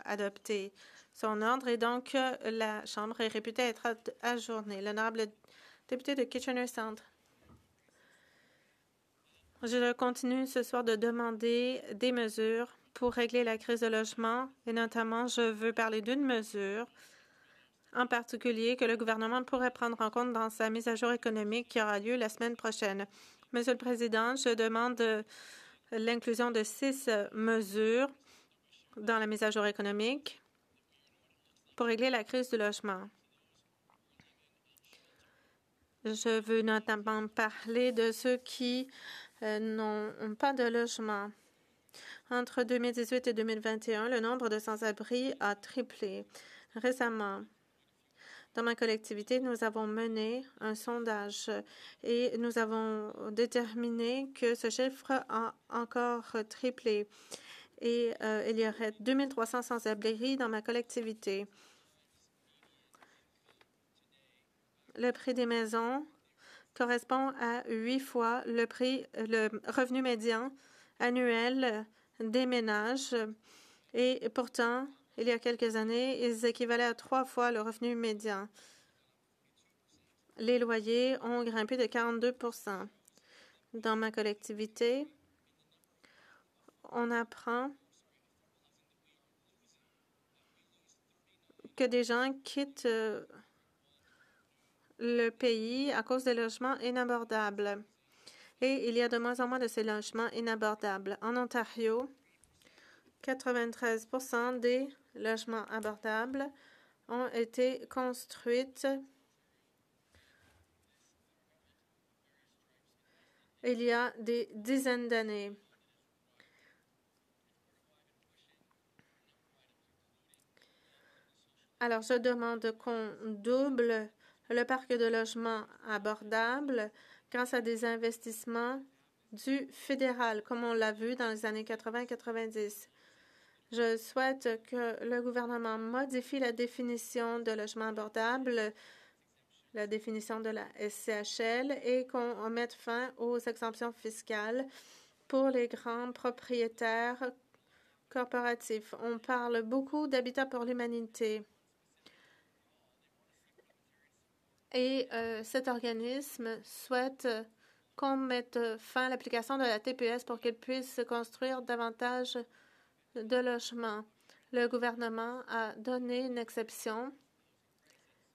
adopter son ordre et donc la Chambre est réputée être ajournée. L'honorable député de Kitchener Centre. Je continue ce soir de demander des mesures pour régler la crise de logement et notamment je veux parler d'une mesure en particulier que le gouvernement pourrait prendre en compte dans sa mise à jour économique qui aura lieu la semaine prochaine. Monsieur le Président, je demande l'inclusion de 6 mesures dans la mise à jour économique pour régler la crise du logement. Je veux notamment parler de ceux qui n'ont pas de logement. Entre 2018 et 2021, le nombre de sans-abri a triplé. Récemment, dans ma collectivité, nous avons mené un sondage et nous avons déterminé que ce chiffre a encore triplé. Et il y aurait 2300 sans-abri dans ma collectivité. Le prix des maisons correspond à 8 fois le revenu médian annuel des ménages. Et pourtant, il y a quelques années, ils équivalaient à 3 fois le revenu médian. Les loyers ont grimpé de 42 %. Dans ma collectivité, on apprend que des gens quittent le pays à cause des logements inabordables. Et il y a de moins en moins de ces logements inabordables. En Ontario, 93 % des logements abordables ont été construits il y a des dizaines d'années. Alors, je demande qu'on double le parc de logements abordables grâce à des investissements du fédéral, comme on l'a vu dans les années 80-90. Je souhaite que le gouvernement modifie la définition de logement abordable, la définition de la SCHL, et qu'on mette fin aux exemptions fiscales pour les grands propriétaires corporatifs. On parle beaucoup d'Habitat pour l'humanité. Et cet organisme souhaite qu'on mette fin à l'application de la TPS pour qu'il puisse construire davantage de logements. Le gouvernement a donné une exception,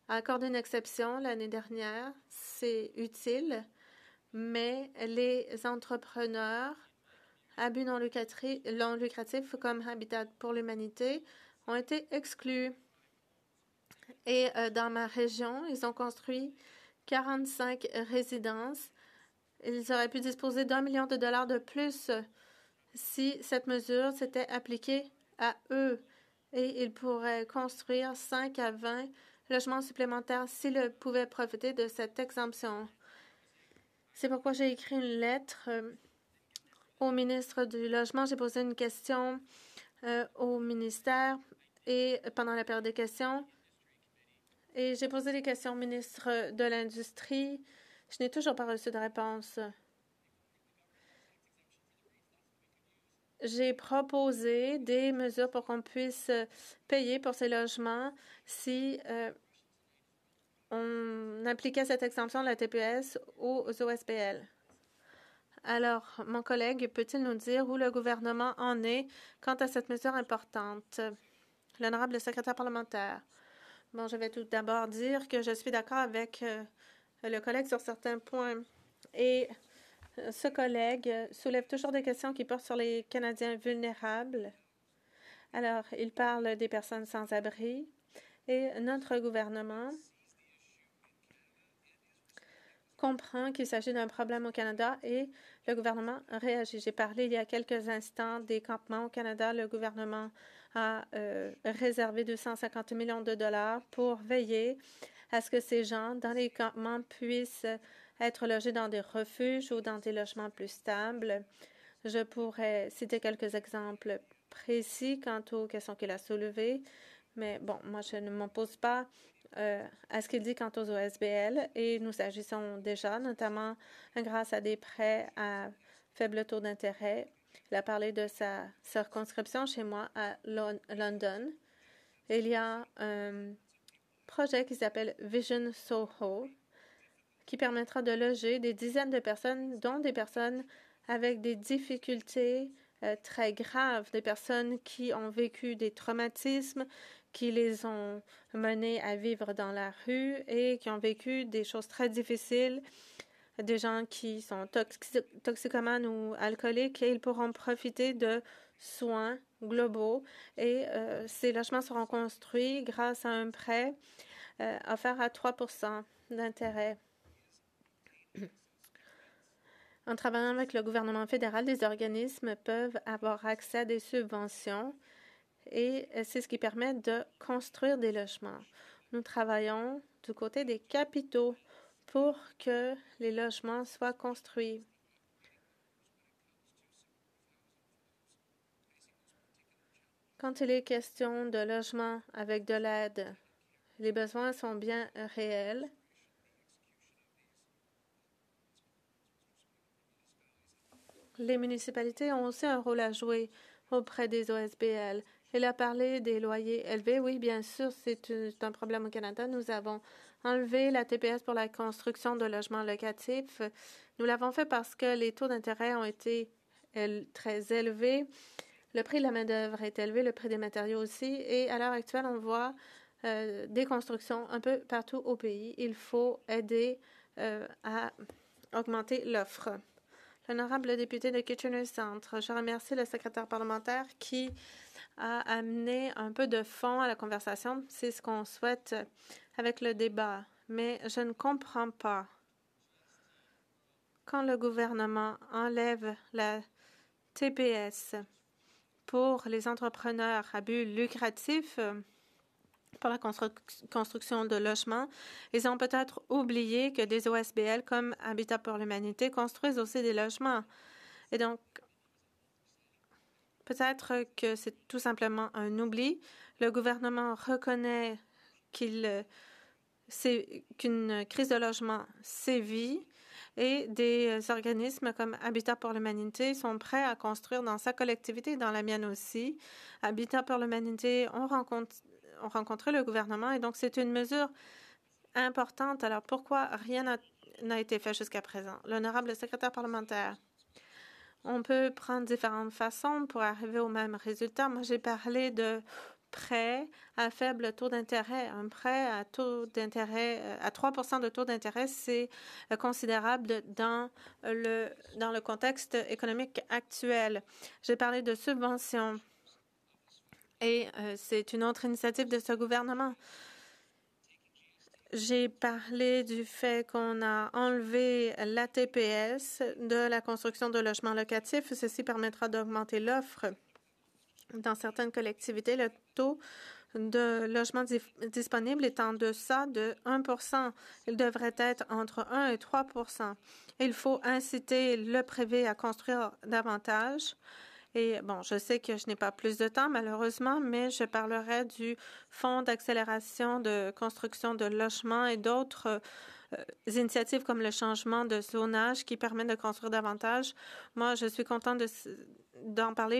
a accordé une exception l'année dernière. C'est utile, mais les entrepreneurs à but non lucratif comme Habitat pour l'humanité ont été exclus. Et dans ma région, ils ont construit 45 résidences. Ils auraient pu disposer d'1 million de dollars de plus si cette mesure s'était appliquée à eux. Et ils pourraient construire 5 à 20 logements supplémentaires s'ils pouvaient profiter de cette exemption. C'est pourquoi j'ai écrit une lettre au ministre du Logement. J'ai posé une question au ministère et pendant la période des questions, et j'ai posé des questions au ministre de l'Industrie. Je n'ai toujours pas reçu de réponse. J'ai proposé des mesures pour qu'on puisse payer pour ces logements si on appliquait cette exemption de la TPS aux OSBL. Alors, mon collègue peut-il nous dire où le gouvernement en est quant à cette mesure importante? L'honorable secrétaire parlementaire. Bon, je vais tout d'abord dire que je suis d'accord avec le collègue sur certains points. Et ce collègue soulève toujours des questions qui portent sur les Canadiens vulnérables. Alors, il parle des personnes sans abri. Et notre gouvernement comprend qu'il s'agit d'un problème au Canada et le gouvernement réagit. J'ai parlé il y a quelques instants des campements au Canada. Le gouvernement a réservé 250 millions de dollars pour veiller à ce que ces gens dans les campements puissent être logés dans des refuges ou dans des logements plus stables. Je pourrais citer quelques exemples précis quant aux questions qu'il a soulevées, mais bon, moi, je ne m'oppose pas à ce qu'il dit quant aux OSBL et nous agissons déjà, notamment grâce à des prêts à faible taux d'intérêt. Il a parlé de sa circonscription chez moi à London. Il y a un projet qui s'appelle Vision Soho qui permettra de loger des dizaines de personnes, dont des personnes avec des difficultés très graves, des personnes qui ont vécu des traumatismes, qui les ont menés à vivre dans la rue et qui ont vécu des choses très difficiles, des gens qui sont toxicomanes ou alcooliques, et ils pourront profiter de soins globaux. Et ces logements seront construits grâce à un prêt offert à 3 d'intérêt. En travaillant avec le gouvernement fédéral, les organismes peuvent avoir accès à des subventions et c'est ce qui permet de construire des logements. Nous travaillons du côté des capitaux pour que les logements soient construits. Quand il est question de logements avec de l'aide, les besoins sont bien réels. Les municipalités ont aussi un rôle à jouer auprès des OSBL. Il a parlé des loyers élevés. Oui, bien sûr, c'est un problème au Canada. Nous avons enlevé la TPS pour la construction de logements locatifs. Nous l'avons fait parce que les taux d'intérêt ont été très élevés. Le prix de la main-d'œuvre est élevé, le prix des matériaux aussi. Et à l'heure actuelle, on voit des constructions un peu partout au pays. Il faut aider à augmenter l'offre. L'honorable député de Kitchener-Centre, je remercie le secrétaire parlementaire qui a amené un peu de fond à la conversation. C'est ce qu'on souhaite avec le débat. Mais je ne comprends pas. Quand le gouvernement enlève la TPS pour les entrepreneurs à but lucratif, pour la construction de logements, ils ont peut-être oublié que des OSBL comme Habitat pour l'humanité construisent aussi des logements. Et donc, peut-être que c'est tout simplement un oubli. Le gouvernement reconnaît qu'une crise de logement sévit et des organismes comme Habitat pour l'humanité sont prêts à construire dans sa collectivité et dans la mienne aussi. Habitat pour l'humanité ont rencontré le gouvernement et donc c'est une mesure importante. Alors pourquoi rien n'a été fait jusqu'à présent? L'honorable secrétaire parlementaire, on peut prendre différentes façons pour arriver au même résultat. Moi, j'ai parlé de prêt à faible taux d'intérêt. Un prêt à taux d'intérêt à 3 de taux d'intérêt, c'est considérable dans le contexte économique actuel. J'ai parlé de subventions et c'est une autre initiative de ce gouvernement. J'ai parlé du fait qu'on a enlevé la TPS de la construction de logements locatifs. Ceci permettra d'augmenter l'offre. Dans certaines collectivités, le taux de logements disponibles est en deçà de 1 Il devrait être entre 1 et 3 Il faut inciter le privé à construire davantage. Et bon, je sais que je n'ai pas plus de temps, malheureusement, mais je parlerai du Fonds d'accélération de construction de logements et d'autres initiatives comme le changement de zonage qui permet de construire davantage. Moi, je suis contente d'en parler.